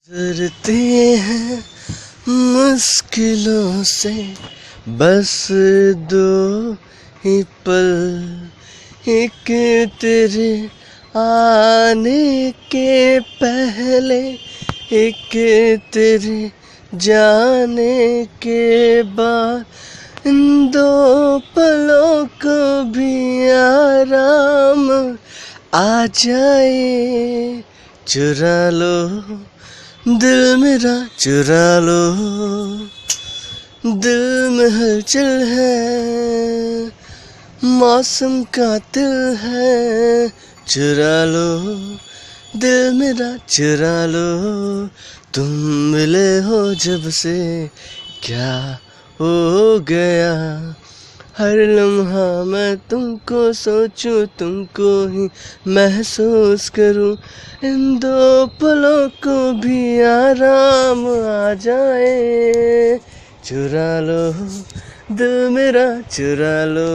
गुजरते हैं मुश्किलों से बस दो ही पल, एक तेरे आने के पहले, एक तेरे जाने के बाद। इन दो पलों को भी आराम आ जाए, चुरा लो दिल मेरा, चुरा लो। दिल में हलचल है, मौसम कातिल है, चुरा लो दिल मेरा, चुरा लो। तुम मिले हो जब से क्या हो गया, हर लम्हा मैं तुमको सोचूं, तुमको ही महसूस करूं। इन दो पलों को भी आराम आ जाए, चुरा लो दिल मेरा, चुरा लो।